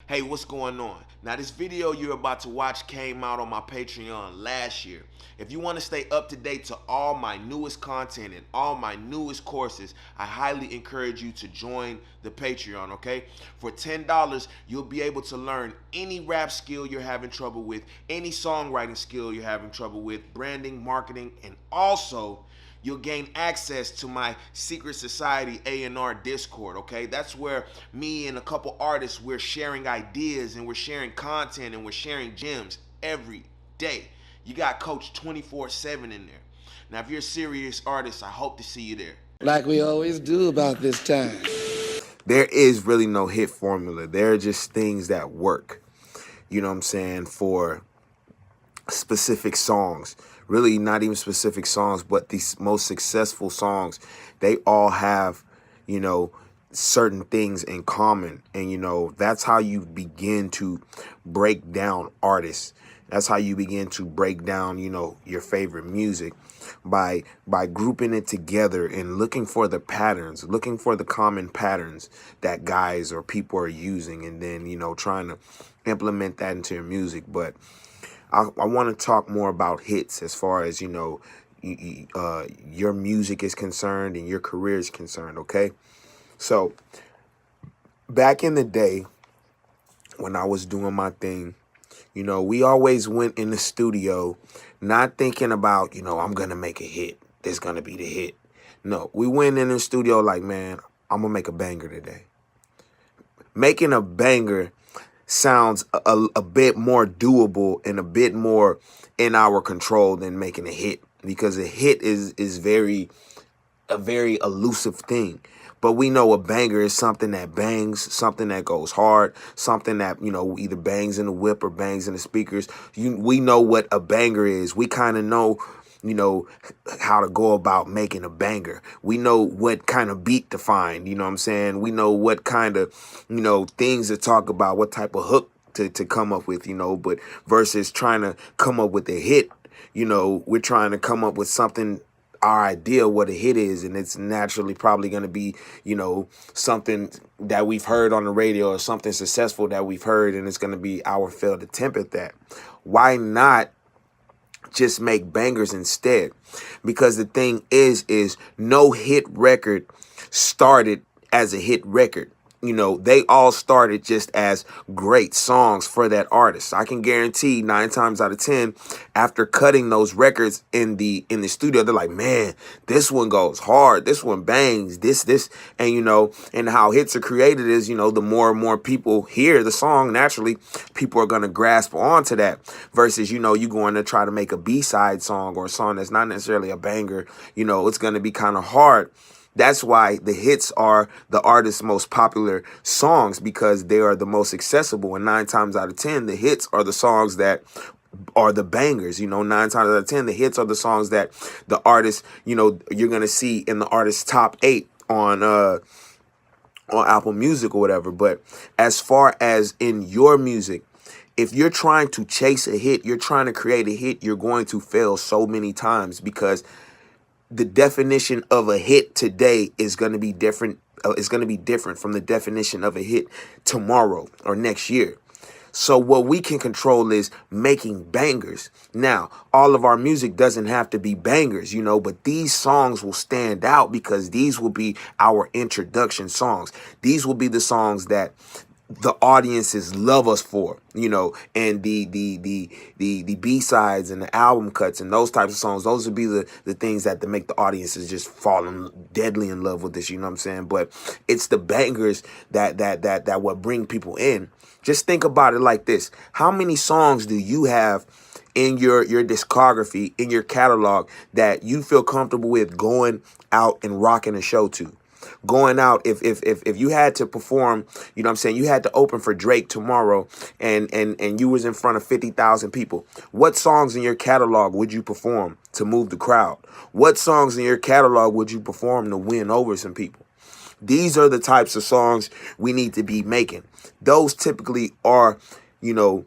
Hey, what's going on? Now, this video you're about to watch came out on my Patreon last year. If you want to stay up to date to all my newest content and all my newest courses, I highly encourage you to join the Patreon, okay? For $10, you'll be able to learn any rap skill you're having trouble with, any songwriting skill you're having trouble with, branding, marketing, and also you'll gain access to my secret society A&R Discord, okay? That's where me and a couple artists, we're sharing ideas and we're sharing content and we're sharing gems every day. You got Coach 24/7 in there. Now, if you're a serious artist, I hope to see you there. Like we always do about this time. There is really no hit formula. There are just things that work, you know what I'm saying, for specific songs. Really not even specific songs, but these most successful songs, they all have, you know, certain things in common. And, you know, that's how you begin to break down artists. That's how you begin to break down, you know, your favorite music by grouping it together and looking for the patterns, looking for the common patterns that guys or people are using, and then, you know, trying to implement that into your music. But I want to talk more about hits as far as, you know, your music is concerned and your career is concerned, okay? So back in the day when I was doing my thing, you know, we always went in the studio not thinking about, you know, I'm going to make a hit. There's going to be the hit. No, we went in the studio like, man, I'm going to make a banger today. Making a banger sounds a bit more doable and a bit more in our control than making a hit, because a hit is a very elusive thing. But we know a banger is something that bangs, something that goes hard, something that, you know, either bangs in the whip or bangs in the speakers. We know what a banger is. We kind of know, you know, how to go about making a banger. We know what kind of beat to find, you know what I'm saying? We know what kind of, you know, things to talk about, what type of hook to come up with, you know, but versus trying to come up with a hit, you know, we're trying to come up with something, our idea what a hit is, and it's naturally probably going to be, you know, something that we've heard on the radio or something successful that we've heard, and it's going to be our failed attempt at that. Why not just make bangers instead? Because the thing is no hit record started as a hit record. You know, they all started just as great songs for that artist. I can guarantee 9 times out of 10, after cutting those records in the studio, they're like, man, this one goes hard. This one bangs. This. And, you know, and how hits are created is, you know, the more and more people hear the song, naturally, people are going to grasp onto that versus, you know, you going to try to make a B-side song or a song that's not necessarily a banger. You know, it's going to be kind of hard. That's why the hits are the artist's most popular songs, because they are the most accessible. And 9 times out of 10, the hits are the songs that are the bangers. You know, 9 times out of 10, the hits are the songs that the artist, you know, you're going to see in the artist's top 8 on Apple Music or whatever. But as far as in your music, if you're trying to chase a hit, you're trying to create a hit, you're going to fail so many times, because the definition of a hit today is going to be different. It's going to be different from the definition of a hit tomorrow or next year. So what we can control is making bangers. Now, all of our music doesn't have to be bangers, you know, but these songs will stand out because these will be our introduction songs. These will be the songs that the audiences love us for, you know, and the B-sides and the album cuts and those types of songs, those would be the things that make the audiences just fall deadly in love with this, you know what I'm saying? But it's the bangers that will bring people in. Just think about it like this. How many songs do you have in your discography, in your catalog, that you feel comfortable with going out and rocking a show to? Going out, if you had to perform, you know what I'm saying, you had to open for Drake tomorrow and you was in front of 50,000 people, what songs in your catalog would you perform to move the crowd? What songs in your catalog would you perform to win over some people? These are the types of songs we need to be making. Those typically are, you know,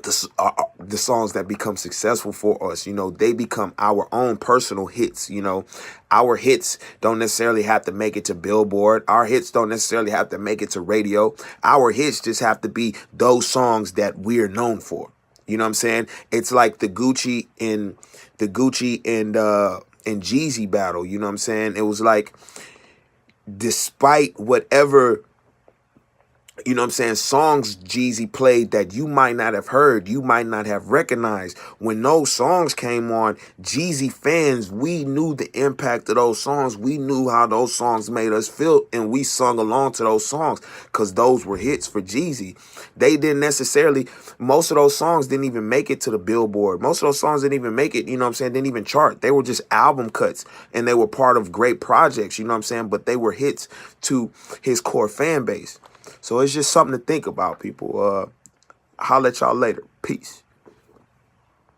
the songs that become successful for us, you know, they become our own personal hits. You know, our hits don't necessarily have to make it to Billboard. Our hits don't necessarily have to make it to radio. Our hits just have to be those songs that we're known for. You know what I'm saying? It's like the Gucci and Jeezy battle. You know what I'm saying? It was like, despite whatever, you know what I'm saying, songs Jeezy played that you might not have heard, you might not have recognized, when those songs came on, Jeezy fans, we knew the impact of those songs. We knew how those songs made us feel, and we sung along to those songs because those were hits for Jeezy. They didn't necessarily, most of those songs didn't even make it to the Billboard. Most of those songs didn't even make it, you know what I'm saying, didn't even chart. They were just album cuts, and they were part of great projects, you know what I'm saying, but they were hits to his core fan base. So it's just something to think about, people. Holla at y'all later. Peace.